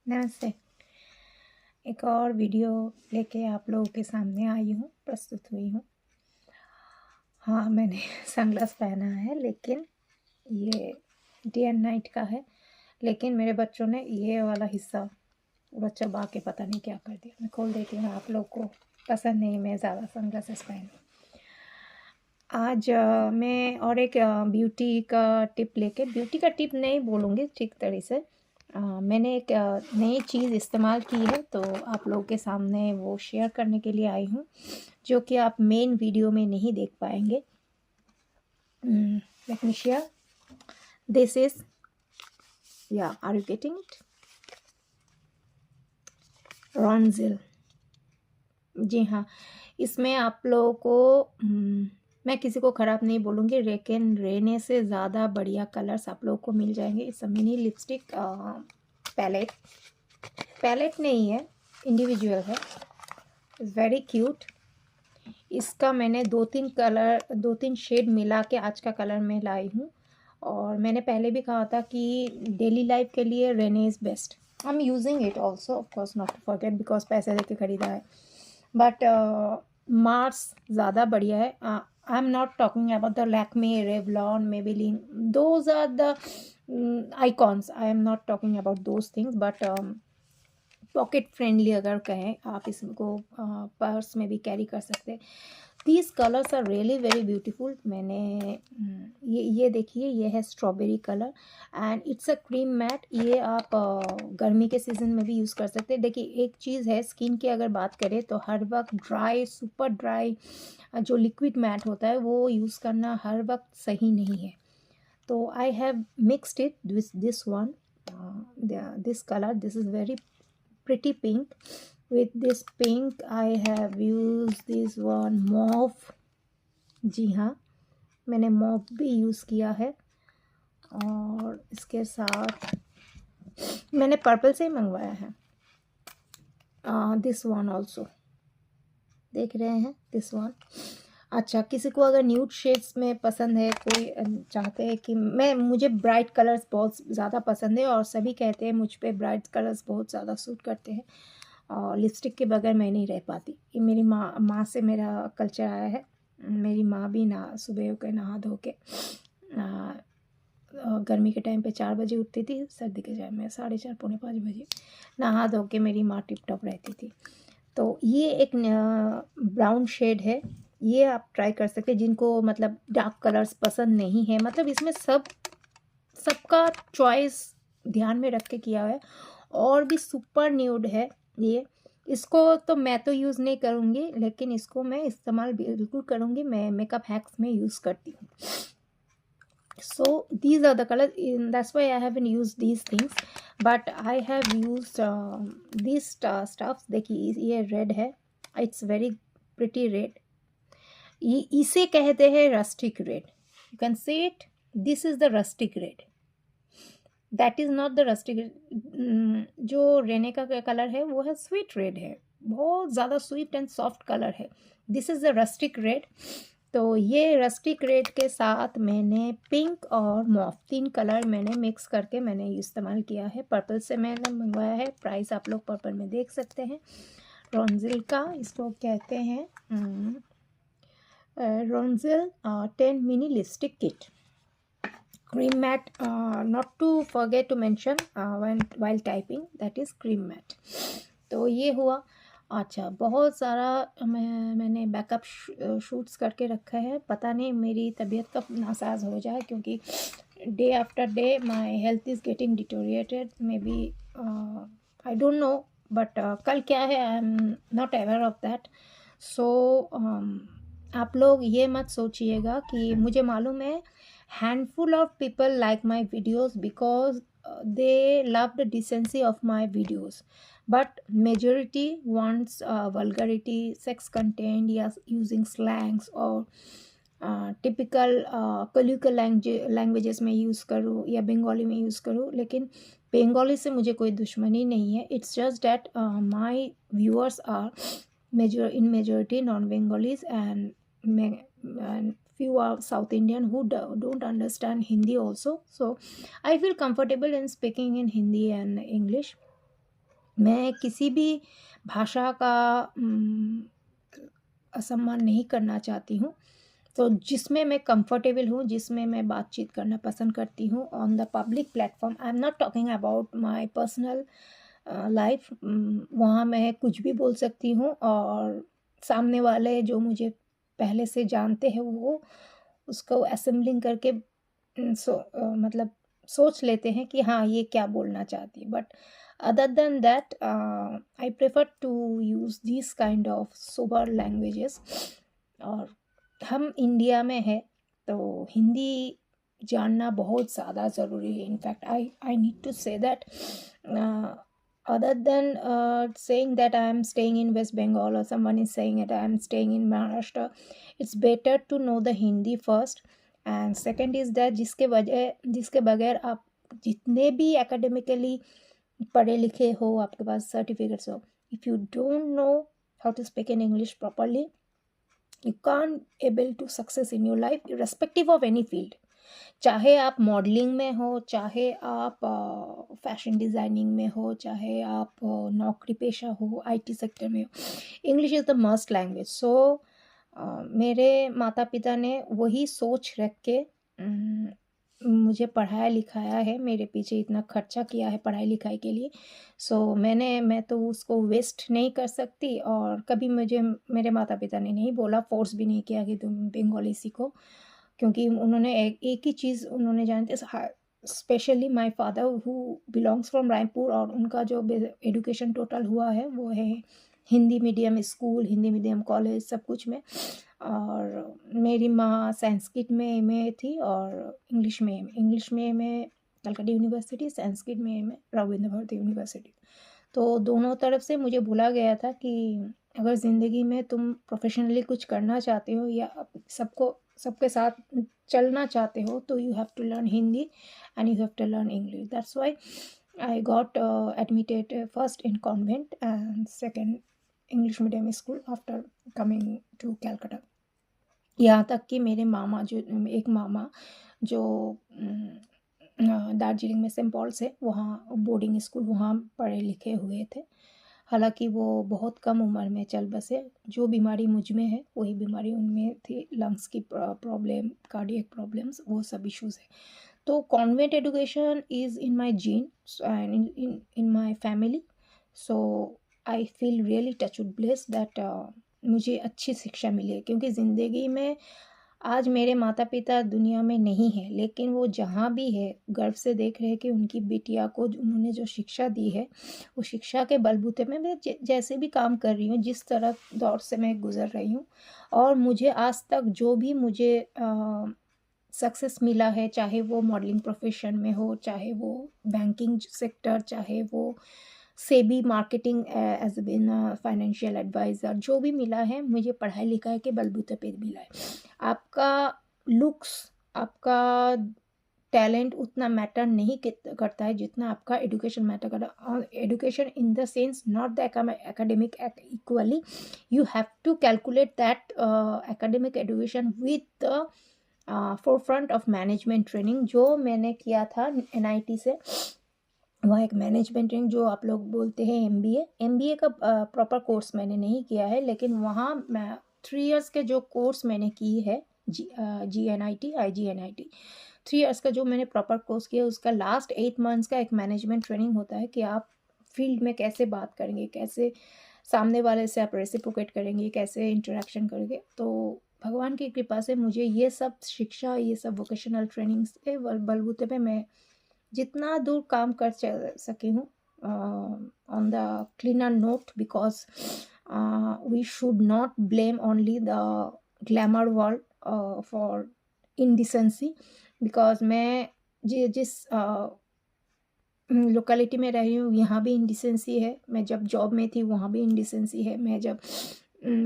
नमस्ते। एक और वीडियो लेके आप लोगों के सामने आई हूँ, प्रस्तुत हुई हूँ। हाँ, मैंने सनग्लास पहना है, लेकिन ये डे एंड नाइट का है। लेकिन मेरे बच्चों ने ये वाला हिस्सा पूरा चबा के पता नहीं क्या कर दिया। मैं खोल देती हूँ, आप लोग को पसंद नहीं मैं ज़्यादा सनग्लासेस पहनूँ। आज मैं और एक ब्यूटी का टिप नहीं बोलूँगी ठीक तरह से। मैंने एक नई चीज़ इस्तेमाल की है, तो आप लोगों के सामने वो शेयर करने के लिए आई हूँ, जो कि आप मेन वीडियो में नहीं देख पाएंगे। Let me share this is are you getting it? रॉन्जिल। जी हाँ, इसमें आप लोगों को मैं किसी को ख़राब नहीं बोलूँगी, लेकिन रहने से ज़्यादा बढ़िया कलर्स आप लोगों को मिल जाएंगे। It's a mini lipstick palette नहीं है, इंडिविजुअल है। It's very cute. इसका मैंने दो तीन शेड मिला के आज का कलर में लाई हूँ। और मैंने पहले भी कहा था कि डेली लाइफ के लिए Renee is best. I am using it also, of course not to forget, because पैसे दे के ख़रीदा है। बट मार्स ज़्यादा बढ़िया है। I am not talking about the Lakme, Revlon, Maybelline, those are the icons. I am not talking about those things, but pocket friendly अगर कहें, आप इसको पर्स में भी कैरी कर सकते हैं। These colours are really very beautiful. मैंने ये देखिए, ये है strawberry colour and it's a cream matte. ये आप गर्मी के सीज़न में भी यूज़ कर सकते हैं। देखिए, एक चीज़ है, स्किन की अगर बात करें तो हर वक्त ड्राई, सुपर ड्राई जो लिक्विड मैट होता है वो यूज़ करना हर वक्त सही नहीं है। तो I have mixed it with this one, this colour. This is very pretty pink. With this pink I have used this one mauve. जी हाँ, मैंने मॉव भी यूज़ किया है। और इसके साथ मैंने पर्पल से ही मंगवाया है। दिस वन ऑल्सो, देख रहे हैं, दिस वन। अच्छा, किसी को अगर न्यूड शेड्स में पसंद है, कोई चाहते हैं कि मुझे ब्राइट कलर्स बहुत ज़्यादा पसंद है, और सभी कहते हैं मुझ पे ब्राइट कलर्स बहुत ज़्यादा सूट करते हैं, और लिपस्टिक के बगैर मैं नहीं रह पाती। ये मेरी माँ से मेरा कल्चर आया है। मेरी माँ भी सुबह होकर नहा धो के गर्मी के टाइम पे 4 बजे उठती थी, सर्दी के टाइम में 4:30 पौने 5 बजे नहा धो के मेरी माँ टिप टॉप रहती थी। तो ये एक ब्राउन शेड है, ये आप ट्राई कर सकते हैं। जिनको मतलब डार्क कलर्स पसंद नहीं है, मतलब इसमें सबका चॉइस ध्यान में रख के किया है। और भी सुपर न्यूड है ये। इसको तो मैं तो यूज़ नहीं करूँगी, लेकिन इसको मैं इस्तेमाल बिल्कुल करूँगी। मैं मेकअप हैक्स में यूज़ करती हूँ। So these are the colors, that's why I haven't used these things, but I have used these stuffs. देखिए, ये रेड है, it's very pretty red. इसे कहते हैं rustic red. You can see it, this is the rustic red. That is not the rustic। जो Renee का colour है वो है स्वीट रेड है, बहुत ज़्यादा स्वीट एंड सॉफ्ट कलर है। This is the rustic red. तो ये रस्टिक रेड के साथ मैंने पिंक और मॉव 3 कलर मैंने मिक्स करके मैंने इस्तेमाल किया है। पर्पल से मैंने मंगवाया है, प्राइस आप लोग पर्पल में देख सकते हैं। रॉन्जिल का इसको कहते हैं रॉन्जिल 10 mini lipstick kit cream matte, not to forget to mention while typing, that is cream matte। तो ये हुआ। अच्छा, बहुत सारा मैंने बैकअप शूट्स करके रखा है। पता नहीं मेरी तबीयत कब नासाज हो जाए, क्योंकि day after day my health is getting deteriorated. Maybe I don't know, but कल क्या है I am not aware of that. So आप लोग ये मत सोचिएगा कि मुझे मालूम है handful of people like my videos because they love the decency of my videos, but majority wants vulgarity, sex content, yes, using slangs or typical colloquial languages में यूज़ करूँ या बंगाली में यूज़ करूँ। लेकिन बंगाली से मुझे कोई दुश्मनी नहीं है। It's just that my viewers are majority non-Bengalis, and few are South Indian who don't understand Hindi also. So I feel comfortable in speaking in Hindi and English. मैं किसी भी भाषा का असम्मान नहीं करना चाहती हूँ। तो जिसमें मैं कंफर्टेबल हूँ, जिसमें मैं बातचीत करना पसंद करती हूँ on the public platform, I am not talking about my personal life, वहाँ मैं कुछ भी बोल सकती हूँ और सामने वाले जो मुझे पहले से जानते हैं वो उसको असेंबलिंग करके मतलब सोच लेते हैं कि हाँ, ये क्या बोलना चाहती है। But other than that I prefer to use this kind of sober languages. और हम इंडिया में है तो हिंदी जानना बहुत ज़्यादा ज़रूरी है। In fact I need to say that other than saying that I am staying in West Bengal or someone is saying that I am staying in Maharashtra, it's better to know the Hindi first. And second is that जिसके बगैर आप जितने भी academically पढ़े लिखे हो, आपके पास certificates हो, if you don't know how to speak in English properly, you can't able to success in your life irrespective of any field. चाहे आप मॉडलिंग में हो, चाहे आप फैशन डिज़ाइनिंग में हो, चाहे आप नौकरी पेशा हो, आईटी सेक्टर में हो, English is the must language. So मेरे माता पिता ने वही सोच रख के मुझे पढ़ाया लिखाया है, मेरे पीछे इतना खर्चा किया है पढ़ाई लिखाई के लिए। सो मैं तो उसको वेस्ट नहीं कर सकती। और कभी मुझे मेरे माता पिता ने नहीं बोला, फोर्स भी नहीं किया कि तुम बंगाली सीखो, क्योंकि उन्होंने एक ही चीज़ उन्होंने जानते, specially my father who belongs from Raipur, और उनका जो एजुकेशन टोटल हुआ है वो है Hindi medium school, Hindi medium college, सब कुछ में। और मेरी माँ संस्कृत में एमए थी और इंग्लिश में एमए कलकत्ता यूनिवर्सिटी, संस्कृत में एमए रविंद्र भारती यूनिवर्सिटी। तो दोनों तरफ से मुझे बोला गया था कि अगर ज़िंदगी में तुम प्रोफेशनली कुछ करना चाहते हो या सबके साथ चलना चाहते हो तो you have to learn Hindi and you have to learn English. That's why I got admitted first in convent and second English medium school after coming to Calcutta. यहाँ तक कि मेरे मामा एक मामा जो दार्जिलिंग में सेंट पॉल से, वहाँ बोर्डिंग स्कूल, वहाँ पढ़े लिखे हुए थे। हालांकि वो बहुत कम उम्र में चल बसे। जो बीमारी मुझ में है वही बीमारी उनमें थी, लंग्स की प्रॉब्लम, कार्डियक प्रॉब्लम्स, वो सब इश्यूज़ है। तो convent education is in my gene and in my family. So I feel really touchwood blessed that मुझे अच्छी शिक्षा मिली है, क्योंकि ज़िंदगी में आज मेरे माता पिता दुनिया में नहीं है, लेकिन वो जहाँ भी है गर्व से देख रहे हैं कि उनकी बिटिया को उन्होंने जो शिक्षा दी है, वो शिक्षा के बलबूते में मैं जैसे भी काम कर रही हूँ, जिस तरह दौर से मैं गुज़र रही हूँ, और मुझे आज तक जो भी मुझे सक्सेस मिला है, चाहे वो मॉडलिंग प्रोफेशन में हो, चाहे वो बैंकिंग सेक्टर, चाहे वो सेबी मार्केटिंग एज बिन फाइनेंशियल एडवाइज़र, जो भी मिला है मुझे पढ़ाई लिखाई के बलबूते पे मिला है। आपका लुक्स, आपका टैलेंट उतना मैटर नहीं करता है जितना आपका एजुकेशन मैटर करता है। Education in the sense not the academic equally, you have to calculate that academic education with the forefront of management training, जो मैंने किया था एनआईटी से। वह एक मैनेजमेंट ट्रेनिंग जो आप लोग बोलते हैं एमबीए का प्रॉपर कोर्स मैंने नहीं किया है, लेकिन वहाँ मैं 3 इयर्स के जो कोर्स मैंने की है GNIT IGNIT, 3 इयर्स का जो मैंने प्रॉपर कोर्स किया, उसका लास्ट 8 मंथ्स का एक मैनेजमेंट ट्रेनिंग होता है कि आप फील्ड में कैसे बात करेंगे, कैसे सामने वाले से आप रेसिप्रोकेट करेंगे, कैसे इंटरेक्शन करेंगे। तो भगवान की कृपा से मुझे ये सब शिक्षा, ये सब वोकेशनल ट्रेनिंग्स के बलबूते पे मैं जितना दूर काम कर सकी हूँ on the cleaner note, because we should not blame only the glamour world for indecency. Because मैं जिस लोकेलिटी में रही हूँ यहाँ भी इनडिसेंसी है, मैं जब जॉब में थी वहाँ भी इनडिसेंसी है, मैं जब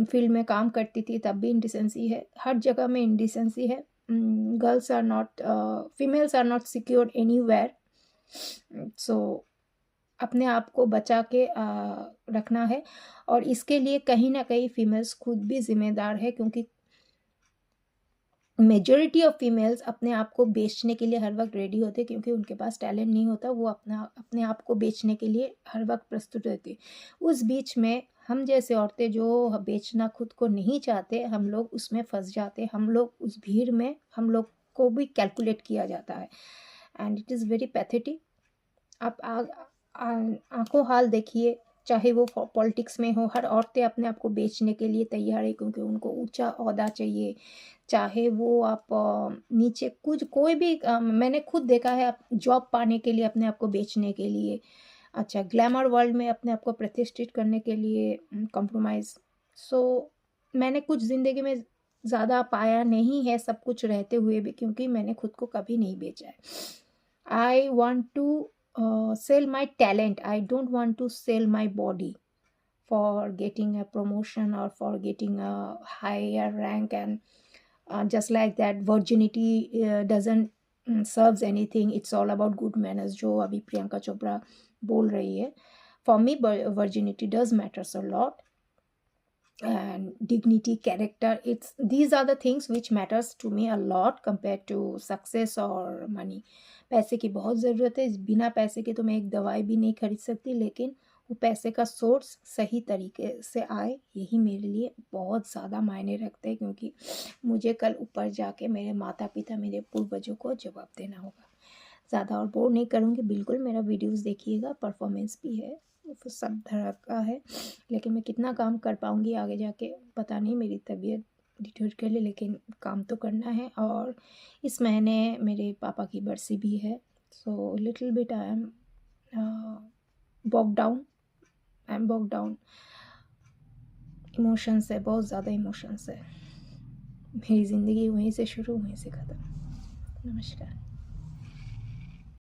फील्ड में काम करती थी तब भी इनडिसेंसी है, हर जगह में इनडिसेंसी है। Girls are not, females are not secured anywhere. So अपने आप को बचा के रखना है, और इसके लिए कहीं ना कहीं फीमेल्स खुद भी जिम्मेदार है, क्योंकि मेजॉरिटी ऑफ फीमेल्स अपने आप को बेचने के लिए हर वक्त रेडी होते, क्योंकि उनके पास टैलेंट नहीं होता, वो अपने आप को बेचने के लिए हर वक्त प्रस्तुत रहती। उस बीच में हम जैसे औरतें जो बेचना खुद को नहीं चाहते, हम लोग उसमें फंस जाते, हम लोग उस भीड़ में हम लोग को भी कैलकुलेट किया जाता है, and it is very pathetic. आप आंखों हाल देखिए, चाहे वो पॉलिटिक्स में हो, हर औरतें अपने आप को बेचने के लिए तैयार है, क्योंकि उनको ऊंचा ओहदा चाहिए। चाहे वो आप नीचे कुछ कोई भी मैंने खुद देखा है, आप जॉब पाने के लिए अपने आप को बेचने के लिए, अच्छा ग्लैमर वर्ल्ड में अपने आप को प्रतिष्ठित करने के लिए कंप्रोमाइज़। सो मैंने कुछ ज़िंदगी में ज़्यादा पाया नहीं है सब कुछ रहते हुए भी, क्योंकि मैंने खुद को कभी नहीं बेचा है। I want to sell my talent. I don't want to sell my body for getting a promotion or for getting a higher rank, and just like that virginity doesn't serves anything. It's all about good manners, जो अभी प्रियंका चोपड़ा बोल रही है। For me virginity does matters a lot, and dignity, character, it's these are the things which matters to me a lot compared to success or money. पैसे की बहुत ज़रूरत है, बिना पैसे के तो मैं एक दवाई भी नहीं खरीद सकती, लेकिन वो पैसे का सोर्स सही तरीके से आए, यही मेरे लिए बहुत ज़्यादा मायने रखते हैं, क्योंकि मुझे कल ऊपर जाके मेरे माता पिता, मेरे पूर्वजों को जवाब देना होगा। ज़्यादा और बोर नहीं करूँगी, बिल्कुल मेरा वीडियोज़ देखिएगा, परफॉर्मेंस भी है, सब तरह का है, लेकिन मैं कितना काम कर पाऊँगी आगे जाके पता नहीं, मेरी तबीयत डिटोर कर ले, लेकिन काम तो करना है। और इस महीने मेरे पापा की बरसी भी है, so little bit I am bogged down. Emotions है, बहुत ज़्यादा इमोशंस है। मेरी ज़िंदगी वहीं से शुरू, वहीं से ख़त्म। नमस्कार।